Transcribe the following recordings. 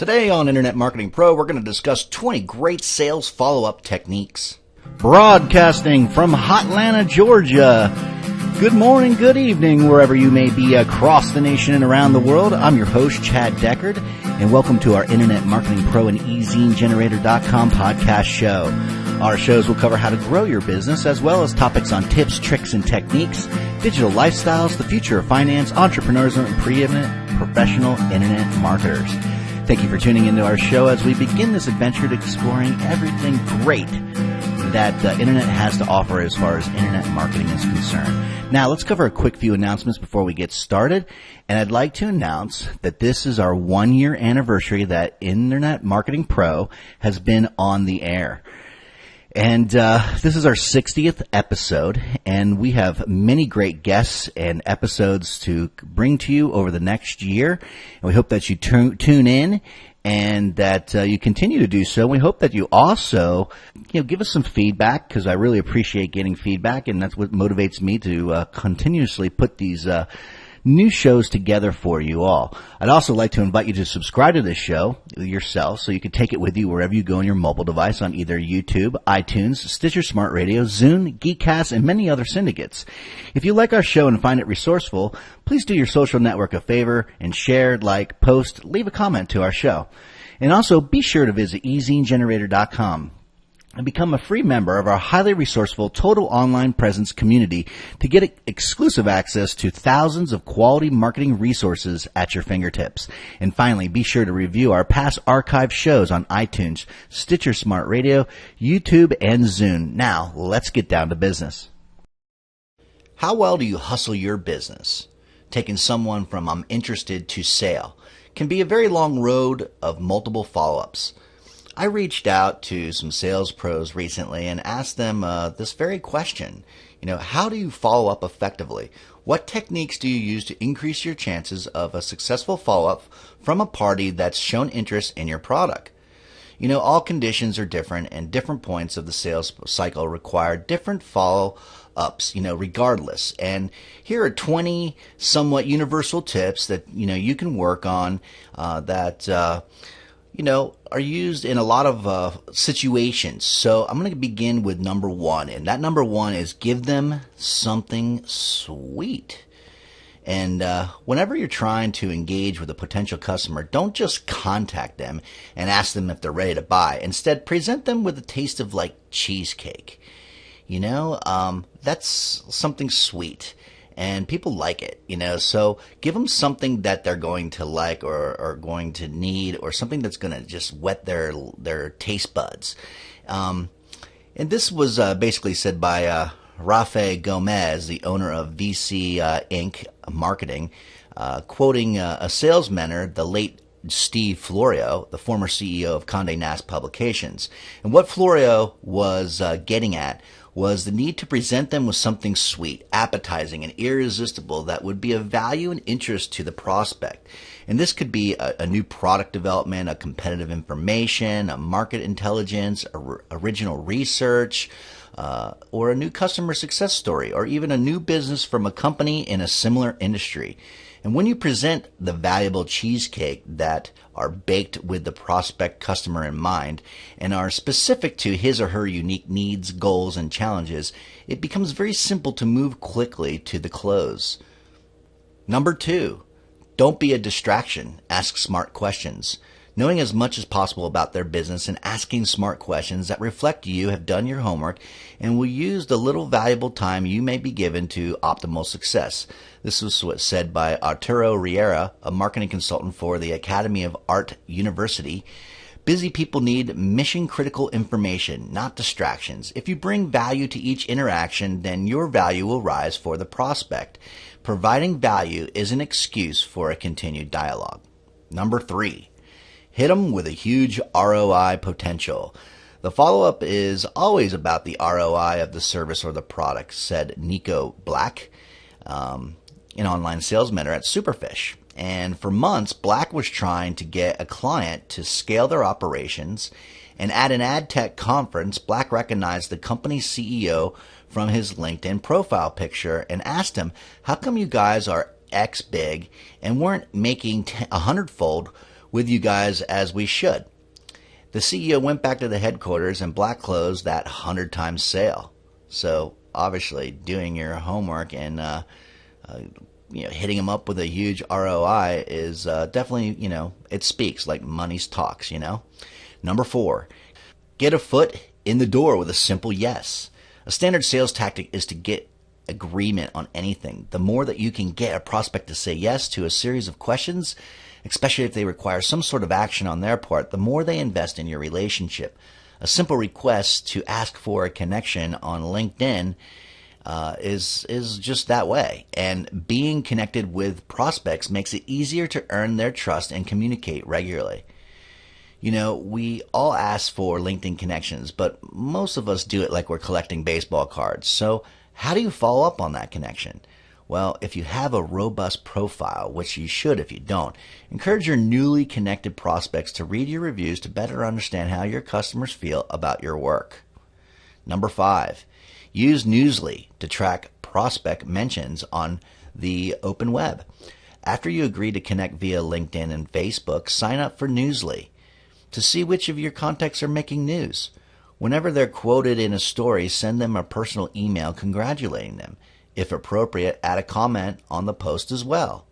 Today on Internet Marketing Pro, we're going to discuss 20 great sales follow-up techniques. Broadcasting from Hotlanta, Georgia. Good morning, good evening, wherever you may be across the nation and around the world. I'm your host, Chad Deckard, and welcome to our Internet Marketing Pro and eZineGenerator.com podcast show. Our shows will cover how to grow your business, as well as topics on tips, tricks, and techniques, digital lifestyles, the future of finance, entrepreneurship, and preeminent professional Internet marketers. Thank you for tuning into our show as we begin this adventure to exploring everything great that the Internet has to offer as far as Internet marketing is concerned. Now, let's cover a quick few announcements before we get started. And I'd like to announce that this is our 1-year anniversary that Internet Marketing Pro has been on the air. And this is our 60th episode, and we have many great guests and episodes to bring to you over the next year. And we hope that you tune in and that you continue to do so. We hope that you also give us some feedback, because I really appreciate getting feedback, and that's what motivates me to continuously put these new shows together for you all. I'd also like to invite you to subscribe to this show yourself so you can take it with you wherever you go on your mobile device on either YouTube, iTunes, Stitcher Smart Radio, Zune, Geekcast, and many other syndicates. If you like our show and find it resourceful, please do your social network a favor and share, like, post, leave a comment to our show. And also be sure to visit eZineGenerator.com and become a free member of our highly resourceful total online presence community to get exclusive access to thousands of quality marketing resources at your fingertips. And finally, be sure to review our past archived shows on iTunes, Stitcher Smart Radio, YouTube, and Zune. Now, let's get down to business. How well do you hustle your business? Taking someone from I'm interested to sale can be a very long road of multiple follow-ups. I reached out to some sales pros recently and asked them this very question. How do you follow up effectively? What techniques do you use to increase your chances of a successful follow-up from a party that's shown interest in your product? All conditions are different, and different points of the sales cycle require different follow-ups, regardless. And here are 20 somewhat universal tips that, you can work on that are used in a lot of situations. So I'm going to begin with number 1, and that number 1 is give them something sweet. And whenever you're trying to engage with a potential customer, don't just contact them and ask them if they're ready to buy. Instead, present them with a taste of like cheesecake. That's something sweet. And people like it, so give them something that they're going to like or going to need, or something that's going to just whet their taste buds. And this was basically said by Rafe Gomez, the owner of VC Inc. Marketing, quoting a sales mentor, the late Steve Florio, the former CEO of Condé Nast Publications. And what Florio was getting at was the need to present them with something sweet, appetizing, and irresistible that would be of value and interest to the prospect. And this could be a new product development, a competitive information, a market intelligence, original research, or a new customer success story, or even a new business from a company in a similar industry. And when you present the valuable cheesecake that are baked with the prospect customer in mind and are specific to his or her unique needs, goals, and challenges, it becomes very simple to move quickly to the close. Number 2, don't be a distraction. Ask smart questions. Knowing as much as possible about their business and asking smart questions that reflect you have done your homework and will use the little valuable time you may be given to optimal success. This was what's said by Arturo Riera, a marketing consultant for the Academy of Art University. Busy people need mission-critical information, not distractions. If you bring value to each interaction, then your value will rise for the prospect. Providing value is an excuse for a continued dialogue. Number 3. Hit them with a huge ROI potential. The follow-up is always about the ROI of the service or the product, said Nico Black, an online sales mentor at Superfish. And for months, Black was trying to get a client to scale their operations. And at an ad tech conference, Black recognized the company's CEO from his LinkedIn profile picture and asked him, how come you guys are X big and weren't making 100-fold with you guys as we should. The CEO went back to the headquarters and black closed that 100 times sale. So obviously doing your homework and hitting them up with a huge ROI is definitely, it speaks like money's talks, Number 4, get a foot in the door with a simple yes. A standard sales tactic is to get agreement on anything. The more that you can get a prospect to say yes to a series of questions, especially if they require some sort of action on their part, the more they invest in your relationship. A simple request to ask for a connection on LinkedIn is just that way. And being connected with prospects makes it easier to earn their trust and communicate regularly. We all ask for LinkedIn connections, but most of us do it like we're collecting baseball cards. So how do you follow up on that connection? Well, if you have a robust profile, which you should if you don't, encourage your newly connected prospects to read your reviews to better understand how your customers feel about your work. Number 5, use Newsly to track prospect mentions on the open web. After you agree to connect via LinkedIn and Facebook, sign up for Newsly to see which of your contacts are making news. Whenever they're quoted in a story, send them a personal email congratulating them. If appropriate, add a comment on the post as well.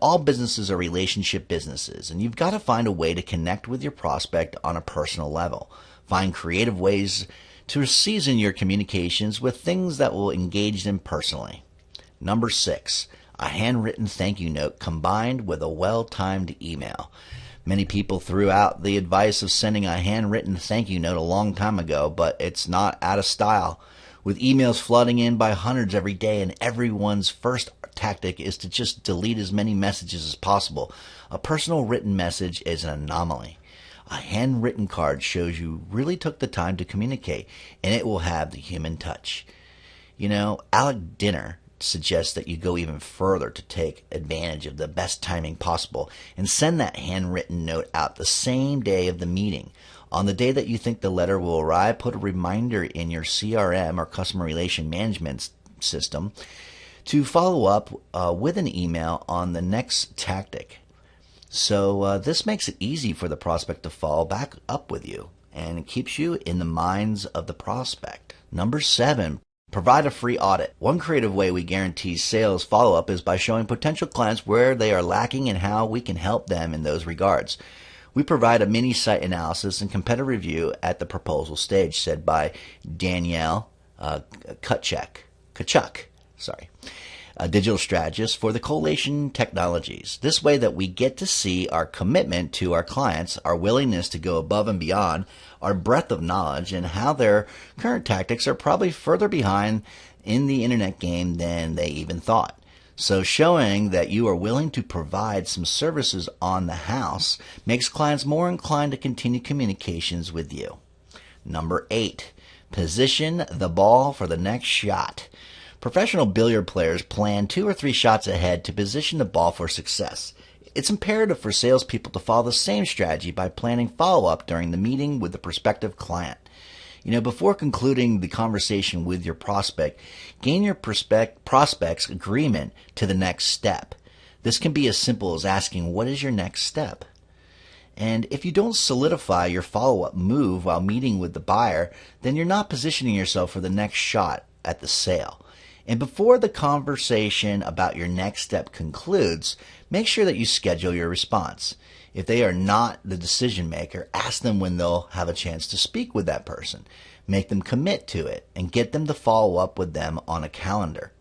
All businesses are relationship businesses, and you've got to find a way to connect with your prospect on a personal level. Find creative ways to season your communications with things that will engage them personally. Number 6, a handwritten thank you note combined with a well-timed email. Many people threw out the advice of sending a handwritten thank you note a long time ago, but it's not out of style. With emails flooding in by hundreds every day, and everyone's first tactic is to just delete as many messages as possible, a personal written message is an anomaly. A handwritten card shows you really took the time to communicate, and it will have the human touch. Alec Dinner suggests that you go even further to take advantage of the best timing possible and send that handwritten note out the same day of the meeting. On the day that you think the letter will arrive, put a reminder in your CRM or customer relation management system to follow up with an email on the next tactic. So this makes it easy for the prospect to follow back up with you, and it keeps you in the minds of the prospect. Number 7, provide a free audit. One creative way we guarantee sales follow-up is by showing potential clients where they are lacking and how we can help them in those regards. We provide a mini site analysis and competitive review at the proposal stage, said by Danielle Kachuk, a digital strategist for the Collation Technologies. This way that we get to see our commitment to our clients, our willingness to go above and beyond, our breadth of knowledge, and how their current tactics are probably further behind in the internet game than they even thought. So showing that you are willing to provide some services on the house makes clients more inclined to continue communications with you. Number 8, position the ball for the next shot. Professional billiard players plan 2 or 3 shots ahead to position the ball for success. It's imperative for salespeople to follow the same strategy by planning follow-up during the meeting with the prospective client. Before concluding the conversation with your prospect, gain your prospect's agreement to the next step. This can be as simple as asking, what is your next step? And if you don't solidify your follow-up move while meeting with the buyer, then you're not positioning yourself for the next shot at the sale. And before the conversation about your next step concludes, make sure that you schedule your response. If they are not the decision maker, ask them when they'll have a chance to speak with that person. Make them commit to it and get them to follow up with them on a calendar.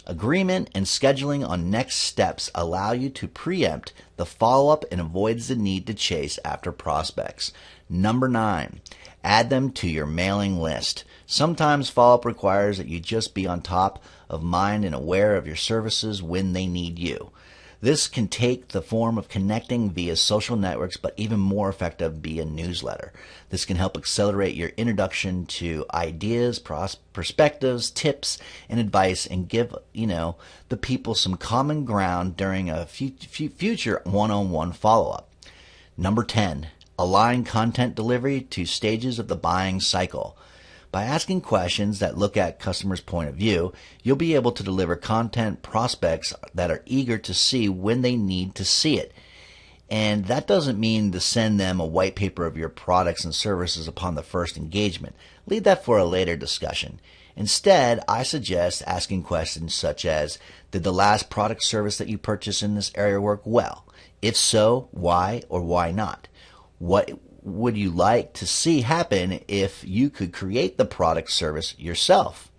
Agreement and scheduling on next steps allow you to preempt the follow-up and avoids the need to chase after prospects. Number 9, add them to your mailing list. Sometimes follow-up requires that you just be on top of mind and aware of your services when they need you. This can take the form of connecting via social networks, but even more effective via newsletter. This can help accelerate your introduction to ideas, perspectives, tips, and advice, and give the people some common ground during a future one-on-one follow-up. Number 10, align content delivery to stages of the buying cycle. By asking questions that look at customers' point of view, you'll be able to deliver content prospects that are eager to see when they need to see it. And that doesn't mean to send them a white paper of your products and services upon the first engagement. Leave that for a later discussion. Instead, I suggest asking questions such as, did the last product service that you purchased in this area work well? If so, why or why not? What would you like to see happen if you could create the product service yourself?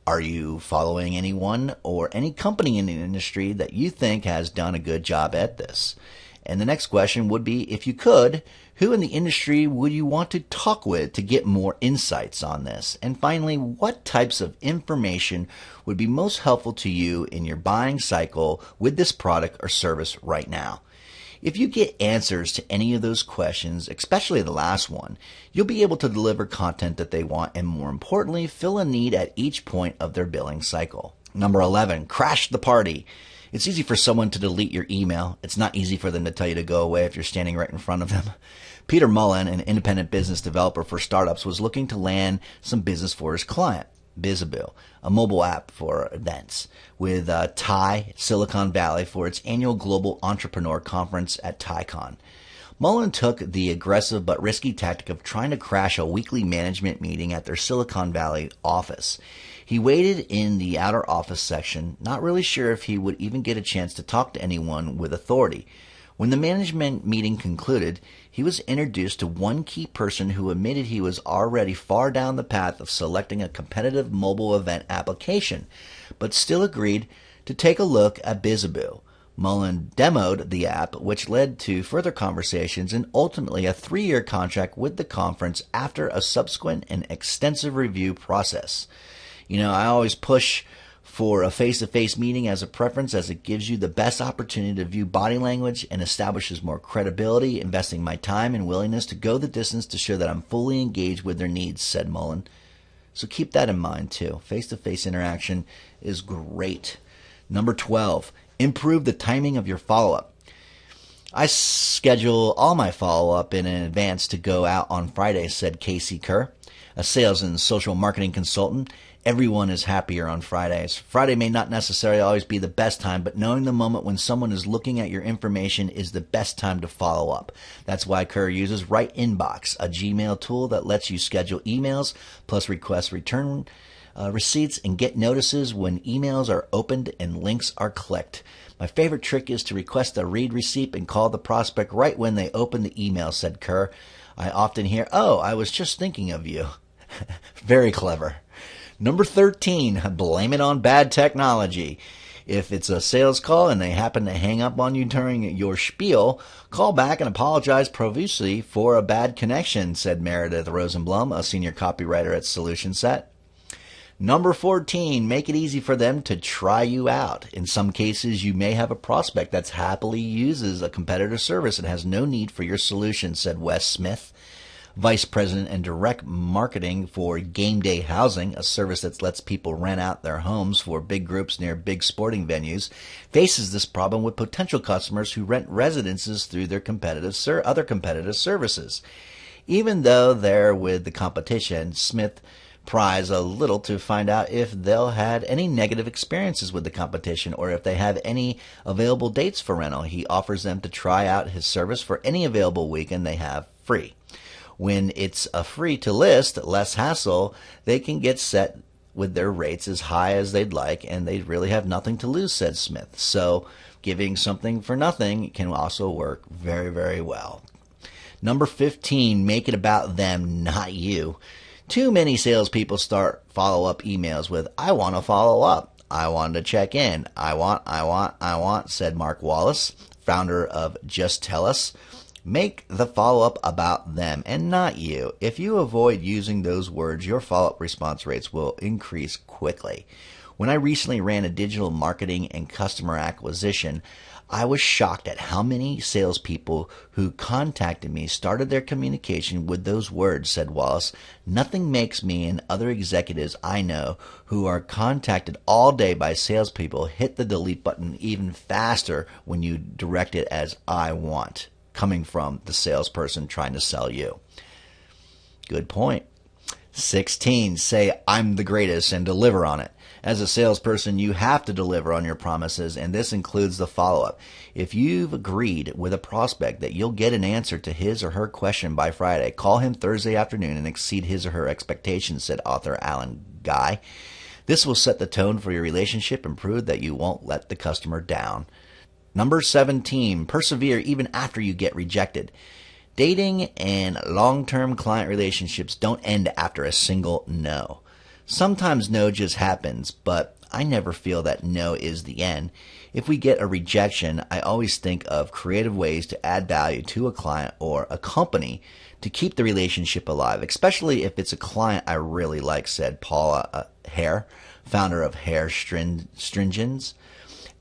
Are you following anyone or any company in the industry that you think has done a good job at this? And the next question would be, if you could, who in the industry would you want to talk with to get more insights on this? And finally, what types of information would be most helpful to you in your buying cycle with this product or service right now? If you get answers to any of those questions, especially the last one, you'll be able to deliver content that they want and, more importantly, fill a need at each point of their billing cycle. Number 11, crash the party. It's easy for someone to delete your email. It's not easy for them to tell you to go away if you're standing right in front of them. Peter Mullen, an independent business developer for startups, was looking to land some business for his client, Bizaboo, a mobile app for events, with Silicon Valley for its annual Global Entrepreneur Conference at TiCon. Mullen took the aggressive but risky tactic of trying to crash a weekly management meeting at their Silicon Valley office. He waited in the outer office section, not really sure if he would even get a chance to talk to anyone with authority. When the management meeting concluded, he was introduced to one key person who admitted he was already far down the path of selecting a competitive mobile event application, but still agreed to take a look at Bizaboo. Mullen demoed the app, which led to further conversations and ultimately a 3-year contract with the conference after a subsequent and extensive review process. You know, I always push for a face-to-face meeting as a preference, as it gives you the best opportunity to view body language and establishes more credibility, investing my time and willingness to go the distance to show that I'm fully engaged with their needs, said Mullen. So keep that in mind too. Face-to-face interaction is great. Number 12, improve the timing of your follow-up. I schedule all my follow-up in advance to go out on Friday, said Casey Kerr, a sales and social marketing consultant. Everyone is happier on Fridays. Friday may not necessarily always be the best time, but knowing the moment when someone is looking at your information is the best time to follow up. That's why Kerr uses Right Inbox, a Gmail tool that lets you schedule emails, plus request return receipts and get notices when emails are opened and links are clicked. My favorite trick is to request a read receipt and call the prospect right when they open the email, said Kerr. I often hear, "Oh, I was just thinking of you." Very clever. Number 13, blame it on bad technology. If it's a sales call and they happen to hang up on you during your spiel, call back and apologize profusely for a bad connection, said Meredith Rosenblum, a senior copywriter at SolutionSet. Number 14, make it easy for them to try you out. In some cases, you may have a prospect that happily uses a competitor service and has no need for your solution, said Wes Smith, Vice President and Direct Marketing for Game Day Housing, a service that lets people rent out their homes for big groups near big sporting venues, faces this problem with potential customers who rent residences through their other competitive services. Even though they're with the competition, Smith pries a little to find out if they'll had any negative experiences with the competition or if they have any available dates for rental. He offers them to try out his service for any available weekend they have free. When it's a free to list, less hassle, they can get set with their rates as high as they'd like, and they really have nothing to lose, said Smith. So giving something for nothing can also work very, very well. Number 15, make it about them, not you. Too many salespeople start follow-up emails with, "I want to follow up. I wanted to check in. I want, said Mark Wallace, founder of Just Tell Us. Make the follow-up about them and not you. If you avoid using those words, your follow-up response rates will increase quickly. When I recently ran a digital marketing and customer acquisition, I was shocked at how many salespeople who contacted me started their communication with those words, said Wallace. Nothing makes me and other executives I know who are contacted all day by salespeople hit the delete button even faster when you direct it as "I want," coming from the salesperson trying to sell you. Good point. 16, say "I'm the greatest" and deliver on it. As a salesperson, you have to deliver on your promises, and this includes the follow-up. If you've agreed with a prospect that you'll get an answer to his or her question by Friday, call him Thursday afternoon and exceed his or her expectations, said author Alan Guy. This will set the tone for your relationship and prove that you won't let the customer down. Number 17, persevere even after you get rejected. Dating and long-term client relationships don't end after a single no. Sometimes no just happens, but I never feel that no is the end. If we get a rejection, I always think of creative ways to add value to a client or a company to keep the relationship alive, especially if it's a client I really like, said Paula Hare, founder of Hair Stringens.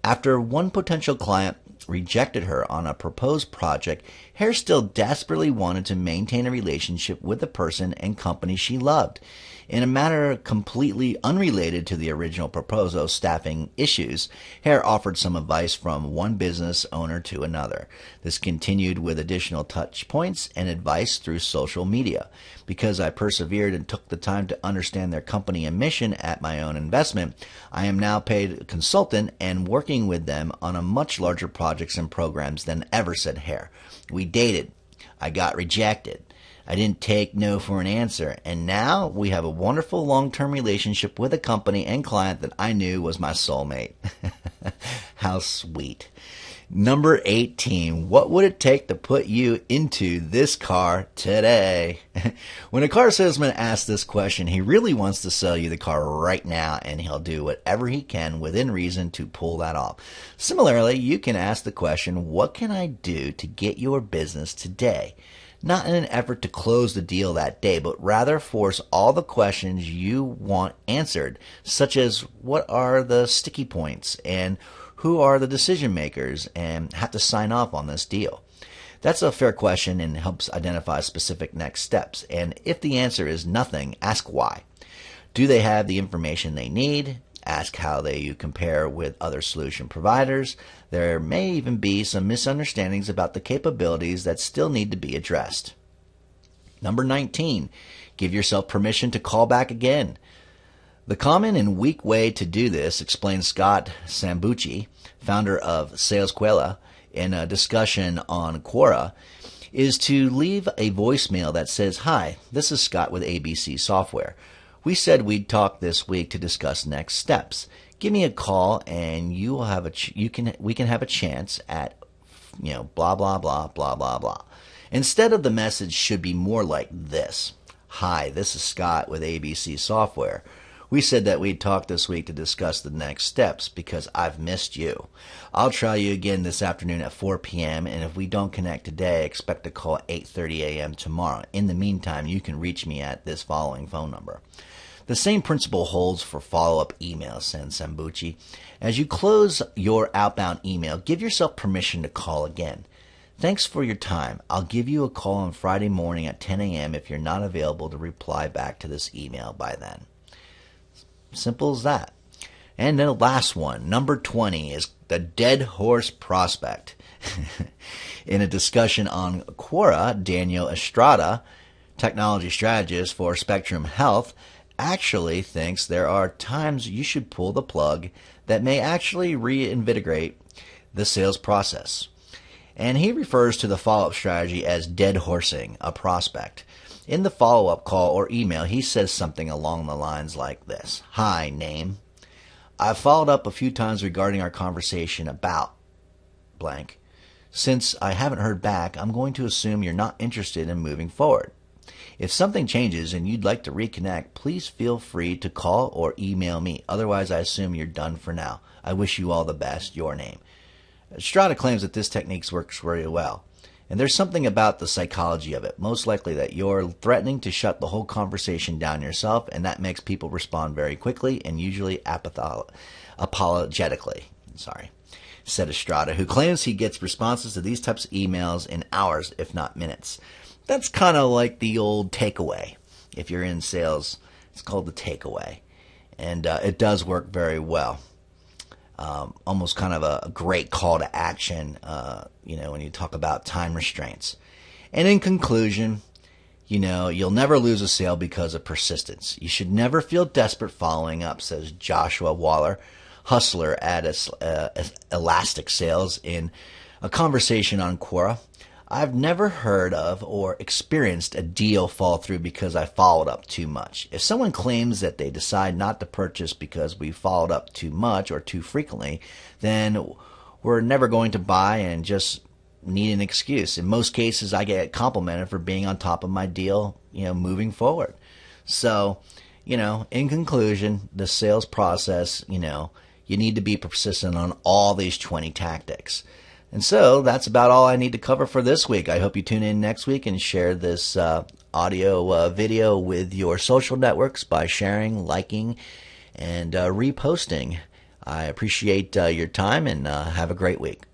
After one potential client rejected her on a proposed project, Hare still desperately wanted to maintain a relationship with the person and company she loved. In a matter completely unrelated to the original proposal, staffing issues, Hare offered some advice from one business owner to another. This continued with additional touch points and advice through social media. Because I persevered and took the time to understand their company and mission at my own investment, I am now paid consultant and working with them on a much larger projects and programs than ever, said Hare. We dated. I got rejected. I didn't take no for an answer, and now we have a wonderful long-term relationship with a company and client that I knew was my soulmate. How sweet. Number 18, what would it take to put you into this car today? When a car salesman asks this question, he really wants to sell you the car right now, and he'll do whatever he can within reason to pull that off. Similarly, you can ask the question, what can I do to get your business today? Not in an effort to close the deal that day, but rather force all the questions you want answered, such as what are the sticky points and who are the decision makers and have to sign off on this deal. That's a fair question and helps identify specific next steps. And if the answer is nothing, ask why. Do they have the information they need? Ask how you compare with other solution providers. There may even be some misunderstandings about the capabilities that still need to be addressed. Number 19, give yourself permission to call back again. The common and weak way to do this, explains Scott Sambucci, founder of Salesquela, in a discussion on Quora, is to leave a voicemail that says, "Hi, this is Scott with ABC Software. We said we'd talk this week to discuss next steps. Give me a call and you will have we can have a chance at, blah, blah, blah, blah, blah, blah." Instead of the message should be more like this. "Hi, this is Scott with ABC Software. We said that we'd talk this week to discuss the next steps because I've missed you. I'll try you again this afternoon at 4 p.m. and if we don't connect today, expect a call at 8:30 a.m. tomorrow. In the meantime, you can reach me at this following phone number." The same principle holds for follow-up emails, said Sambucci. As you close your outbound email, give yourself permission to call again. "Thanks for your time. I'll give you a call on Friday morning at 10 a.m. if you're not available to reply back to this email by then." Simple as that. And then the last one, number 20, is the dead horse prospect. In a discussion on Quora, Daniel Estrada, technology strategist for Spectrum Health, actually thinks there are times you should pull the plug that may actually reinvigorate the sales process. And he refers to the follow-up strategy as dead horsing a prospect. In the follow-up call or email, he says something along the lines like this. "Hi, name. I've followed up a few times regarding our conversation about blank. Since I haven't heard back, I'm going to assume you're not interested in moving forward. If something changes and you'd like to reconnect, please feel free to call or email me. Otherwise, I assume you're done for now. I wish you all the best. Your name." Estrada claims that this technique works very well. And there's something about the psychology of it. Most likely that you're threatening to shut the whole conversation down yourself, and that makes people respond very quickly and usually apologetically. Said Estrada, who claims he gets responses to these types of emails in hours, if not minutes. That's kind of like the old takeaway. If you're in sales, it's called the takeaway. And it does work very well. Almost kind of a great call to action, when you talk about time restraints. And in conclusion, You'll never lose a sale because of persistence. You should never feel desperate following up, says Joshua Waller, hustler at Elastic Sales, in a conversation on Quora. I've never heard of or experienced a deal fall through because I followed up too much. If someone claims that they decide not to purchase because we followed up too much or too frequently, then we're never going to buy and just need an excuse. In most cases, I get complimented for being on top of my deal, moving forward. So, in conclusion, the sales process, you need to be persistent on all these 20 tactics. And so that's about all I need to cover for this week. I hope you tune in next week and share this audio video with your social networks by sharing, liking, and reposting. I appreciate your time, and have a great week.